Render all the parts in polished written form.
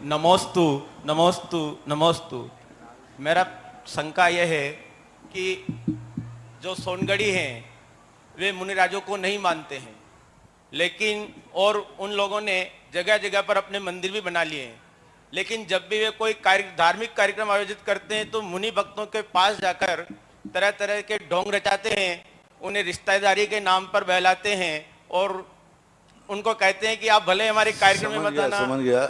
नमोस्तु नमोस्तु नमोस्तु। मेरा शंका यह है कि जो सोनगढ़ी हैं वे मुनिराजों को नहीं मानते हैं, लेकिन और उन लोगों ने जगह जगह पर अपने मंदिर भी बना लिए हैं, लेकिन जब भी वे कोई धार्मिक कार्यक्रम आयोजित करते हैं तो मुनि भक्तों के पास जाकर तरह तरह के ढोंग रचाते हैं, उन्हें रिश्तेदारी के नाम पर बहलाते हैं और उनको कहते हैं कि आप भले हमारे कार्यक्रम में मत आना। समझ गया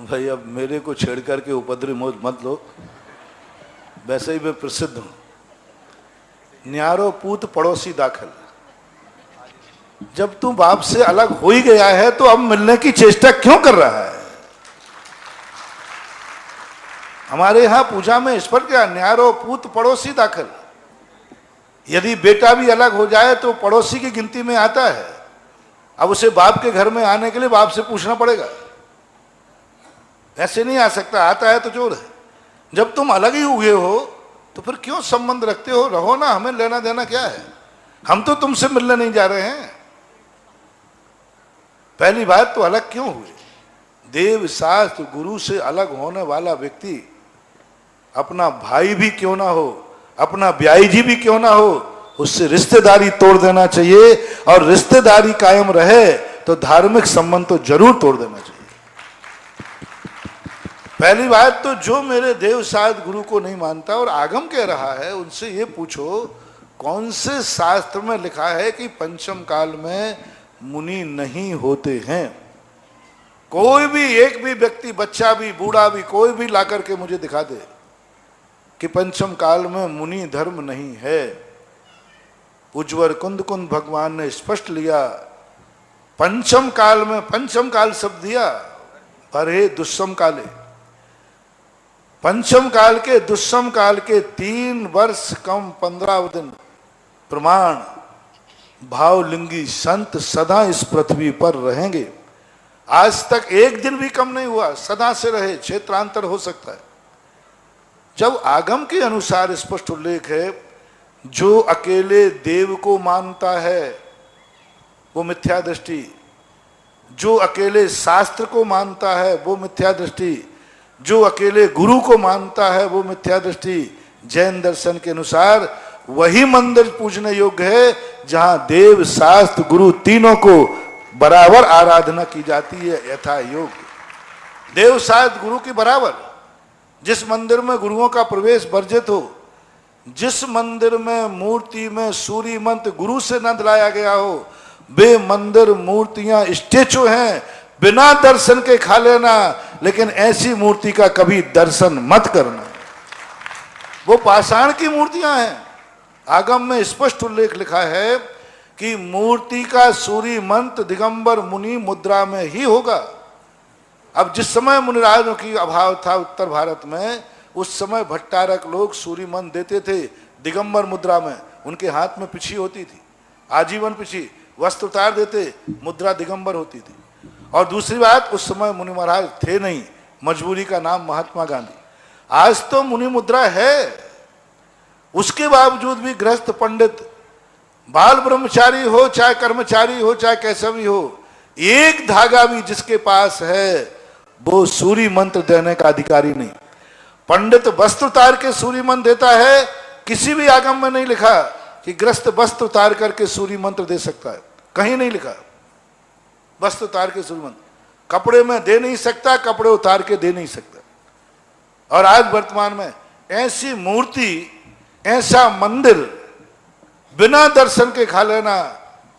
भाई, अब मेरे को छेड़ करके उपद्रव मत लो। वैसे ही मैं प्रसिद्ध हूं, न्यारो पूत पड़ोसी दाखिल। जब तू बाप से अलग हो ही गया है तो अब मिलने की चेष्टा क्यों कर रहा है? हमारे यहां पूजा में स्पष्ट क्या, न्यारो पूत पड़ोसी दाखिल। यदि बेटा भी अलग हो जाए तो पड़ोसी की गिनती में आता है। अब उसे बाप के घर में आने के लिए बाप से पूछना पड़ेगा, ऐसे नहीं आ सकता, आता है तो चोर है। जब तुम अलग ही हुए हो तो फिर क्यों संबंध रखते हो? रहो ना, हमें लेना देना क्या है? हम तो तुमसे मिलने नहीं जा रहे हैं। पहली बात तो अलग क्यों हुए? देव शास्त्र गुरु से अलग होने वाला व्यक्ति अपना भाई भी क्यों ना हो, अपना ब्याई जी भी क्यों ना हो, उससे रिश्तेदारी तोड़ देना चाहिए। और रिश्तेदारी कायम रहे तो धार्मिक संबंध तो जरूर तोड़ देना चाहिए। पहली बात तो जो मेरे देव शास्त्र गुरु को नहीं मानता और आगम कह रहा है, उनसे ये पूछो कौन से शास्त्र में लिखा है कि पंचम काल में मुनि नहीं होते हैं? कोई भी एक भी व्यक्ति, बच्चा भी बूढ़ा भी, कोई भी ला करके मुझे दिखा दे कि पंचम काल में मुनि धर्म नहीं है। उज्वर कुंद कुंद भगवान ने स्पष्ट लिया, पंचम काल में, पंचम काल शब्द दिया, परे दुष्सम काले। पंचम काल के दुष्सम काल के 3 वर्ष कम 15 दिन प्रमाण भावलिंगी संत सदा इस पृथ्वी पर रहेंगे। आज तक एक दिन भी कम नहीं हुआ, सदा से रहे, क्षेत्रांतर हो सकता है। जब आगम के अनुसार स्पष्ट उल्लेख है, जो अकेले देव को मानता है वो मिथ्या दृष्टि, जो अकेले शास्त्र को मानता है वो मिथ्या दृष्टि, जो अकेले गुरु को मानता है वो मिथ्या दृष्टि। जैन दर्शन के अनुसार वही मंदिर पूजने योग्य है जहां देव शास्त्र गुरु तीनों को बराबर आराधना की जाती है, यथा योग्य। देव शास्त्र गुरु की बराबर। जिस मंदिर में गुरुओं का प्रवेश वर्जित हो, जिस मंदिर में मूर्ति में सूर्य मंत्र गुरु से न दिलाया गया हो, वे मंदिर मूर्तियां स्टेचू हैं, बिना दर्शन के खा लेना, लेकिन ऐसी मूर्ति का कभी दर्शन मत करना। वो पाषाण की मूर्तियां हैं। आगम में स्पष्ट उल्लेख लिखा है कि मूर्ति का सूर्य मंत्र दिगंबर मुनि मुद्रा में ही होगा। अब जिस समय मुनिराजों की अभाव था उत्तर भारत में, उस समय भट्टारक लोग सूर्य मंत्र देते थे दिगंबर मुद्रा में। उनके हाथ में पिछी होती थी, आजीवन पिछी, वस्त्र उतार देते, मुद्रा दिगंबर होती थी। और दूसरी बात, उस समय मुनि महाराज थे नहीं, मजबूरी का नाम महात्मा गांधी। आज तो मुनि मुद्रा है, उसके बावजूद भी गृहस्थ पंडित, बाल ब्रह्मचारी हो चाहे कर्मचारी हो चाहे कैसा भी हो, एक धागा भी जिसके पास है वो सूर्य मंत्र देने का अधिकारी नहीं। पंडित वस्त्र उतार के सूर्य मंत्र देता है, किसी भी आगम में नहीं लिखा कि गृहस्थ वस्त्र उतार करके सूर्य मंत्र दे सकता है, कहीं नहीं लिखा। वस्त्र उतार के सूर्य मंत्र कपड़े में दे नहीं सकता, कपड़े उतार के दे नहीं सकता। और आज वर्तमान में ऐसी मूर्ति, ऐसा मंदिर बिना दर्शन के खा लेना,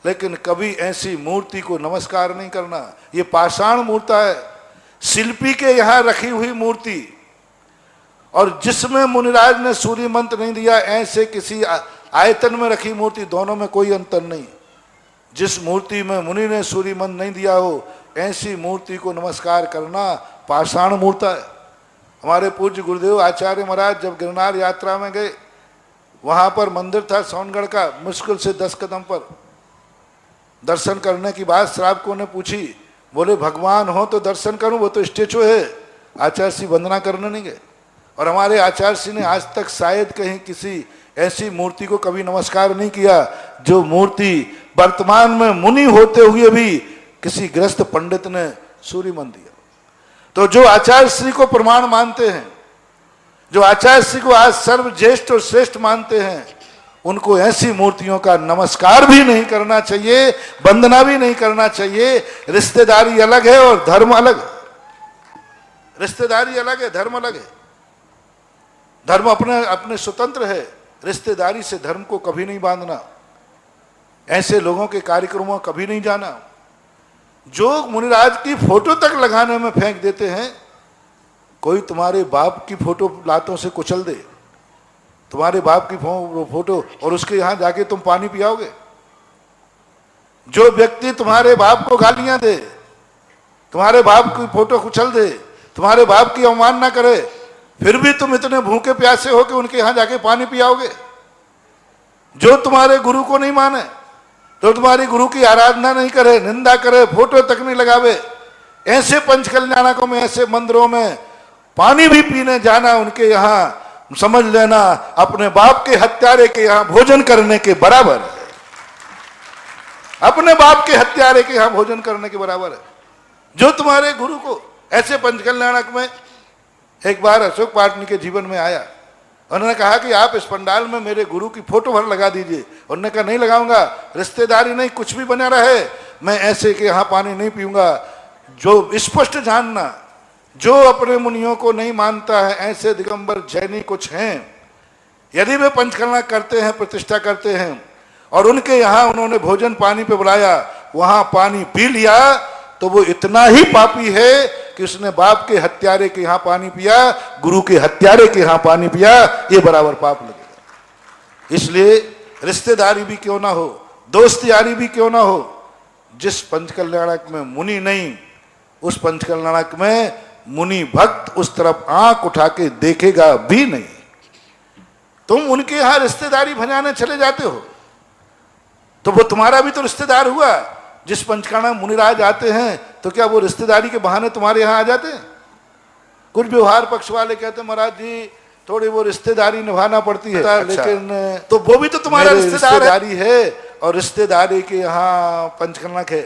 लेकिन कभी ऐसी मूर्ति को नमस्कार नहीं करना, ये पाषाण मूर्ति है, शिल्पी के यहां रखी हुई मूर्ति। और जिसमें मुनिराज ने सूर्य मंत्र नहीं दिया, ऐसे किसी आयतन में रखी मूर्ति, दोनों में कोई अंतर नहीं। जिस मूर्ति में मुनि ने सूर्य मंत्र नहीं दिया हो, ऐसी मूर्ति को नमस्कार करना पाषाण मूर्ति है। हमारे पूज्य गुरुदेव आचार्य महाराज जब गिरनार यात्रा में गए, वहां पर मंदिर था सोनगढ़ का, मुश्किल से 10 कदम पर। दर्शन करने की बात श्रावकों ने पूछी, बोले भगवान हो तो दर्शन करूं, वो तो स्टेचू है। आचार्य श्री वंदना करने नहीं गए। और हमारे आचार्य श्री ने आज तक शायद कहीं किसी ऐसी मूर्ति को कभी नमस्कार नहीं किया जो मूर्ति वर्तमान में मुनि होते हुए भी किसी गृहस्थ पंडित ने सूर्य मंत्र दिया। तो जो आचार्य श्री को प्रमाण मानते हैं, जो आचार्य श्री को आज सर्वज्येष्ठ और श्रेष्ठ मानते हैं, उनको ऐसी मूर्तियों का नमस्कार भी नहीं करना चाहिए, वंदना भी नहीं करना चाहिए। रिश्तेदारी अलग है और धर्म अलग है। रिश्तेदारी अलग है, धर्म अलग है। धर्म अपने अपने स्वतंत्र है, रिश्तेदारी से धर्म को कभी नहीं बांधना। ऐसे लोगों के कार्यक्रमों कभी नहीं जाना। जो मुनिराज की फोटो तक लगाने में फेंक देते हैं। कोई तुम्हारे बाप की फोटो लातों से कुचल दे, तुम्हारे बाप की फोटो, और उसके यहां जाके तुम पानी पियाओगे। जो व्यक्ति तुम्हारे बाप को गालियां दे, तुम्हारे बाप की फोटो कुचल दे, तुम्हारे बाप की अवमानना करे, फिर भी तुम इतने भूखे प्यासे हो कि उनके यहां जाके पानी पियाओगे। जो तुम्हारे गुरु को नहीं माने, तो तुम्हारी गुरु की आराधना नहीं करे, निंदा करे, फोटो तक नहीं लगावे, ऐसे पंचकल्याणकों में, ऐसे मंदिरों में पानी भी पीने जाना उनके यहां, समझ लेना अपने बाप के हत्यारे के यहां भोजन करने के बराबर है। अपने बाप के हत्यारे के यहां भोजन करने के बराबर है। जो तुम्हारे गुरु को, ऐसे पंचकल्याणक में एक बार अशोक पाटनी के जीवन में आया। उन्होंने कहा कि आप इस पंडाल में मेरे गुरु की फोटो भर लगा दीजिए। उन्होंने कहा नहीं लगाऊंगा, रिश्तेदारी नहीं, कुछ भी बना रहे, मैं ऐसे के यहां पानी नहीं पीऊंगा। जो स्पष्ट जानना, जो अपने मुनियों को नहीं मानता है, ऐसे दिगंबर जैनी कुछ हैं। यदि वे पंचकर्मा करते हैं, प्रतिष्ठा करते हैं, और उनके यहां उन्होंने भोजन पानी पे बुलाया, वहां पानी पी लिया, तो वो इतना ही पापी है कि उसने बाप के हत्यारे के यहां पानी पिया, गुरु के हत्यारे के यहां पानी पिया, ये बराबर पाप लगेगा। इसलिए रिश्तेदारी भी क्यों ना हो, दोस्त यारी भी क्यों ना हो, जिस पंचकल्याणक में मुनि नहीं, उस पंचकल्याणक में मुनि भक्त उस तरफ आंख उठा के देखेगा भी नहीं। तुम उनके यहां रिश्तेदारी भजाने चले जाते हो, तो वो तुम्हारा भी तो रिश्तेदार हुआ। जिस पंचकर्मा मुनिराज आते हैं, तो क्या वो रिश्तेदारी के बहाने तुम्हारे यहां आ जाते हैं? कुछ व्यवहार पक्ष वाले कहते हैं महाराज जी थोड़ी वो रिश्तेदारी निभाना पड़ती है। अच्छा, लेकिन तो वो भी तो तुम्हारा रिश्तेदारी है, और रिश्तेदारी के यहाँ पंचकर्मा है,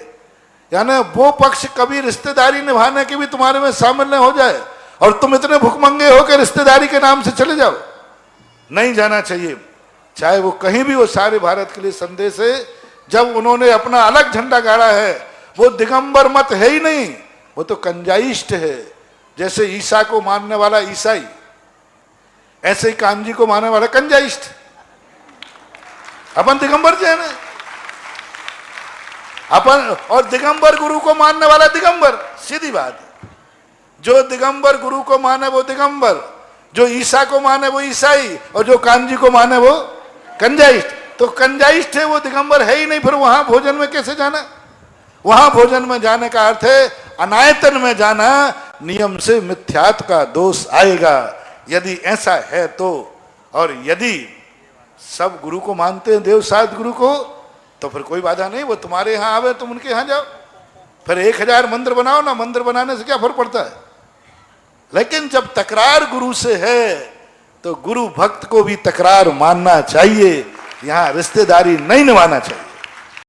यानी वो पक्ष कभी रिश्तेदारी निभाने के भी तुम्हारे में शामिल न हो जाए, और तुम इतने भुखमंगे हो कि रिश्तेदारी के नाम से चले जाओ। नहीं जाना चाहिए। चाहे वो कहीं भी हो, सारे भारत के लिए संदेश है। जब उन्होंने अपना अलग झंडा गाड़ा है, वो दिगंबर मत है ही नहीं, वो तो कंजाइस्ट है। जैसे ईसा को मानने वाला ईसाई, ऐसे ही कांजी को मानने वाला कंजाइस्ट। अपन दिगंबर जो है ना, अपन, और दिगंबर गुरु को मानने वाला दिगंबर, सीधी बात है। जो दिगंबर गुरु को माने वो दिगंबर, जो ईसा को माने वो ईसाई, और जो कांजी को माने वो कंजाइस्ट। तो कंजाइस्ट है, वो दिगंबर है ही नहीं, फिर वहां भोजन में कैसे जाना? वहां भोजन में जाने का अर्थ है अनायतन में जाना, नियम से मिथ्यात्व का दोष आएगा। यदि ऐसा है तो, और यदि सब गुरु को मानते हैं, देव साध गुरु को, तो फिर कोई बाधा नहीं। वो तुम्हारे यहां आवे, तुम उनके यहां जाओ। फिर 1000 मंदिर बनाओ ना, मंदिर बनाने से क्या फर्क पड़ता है? लेकिन जब तकरार गुरु से है, तो गुरु भक्त को भी तकरार मानना चाहिए। यहां रिश्तेदारी नहीं निभाना चाहिए।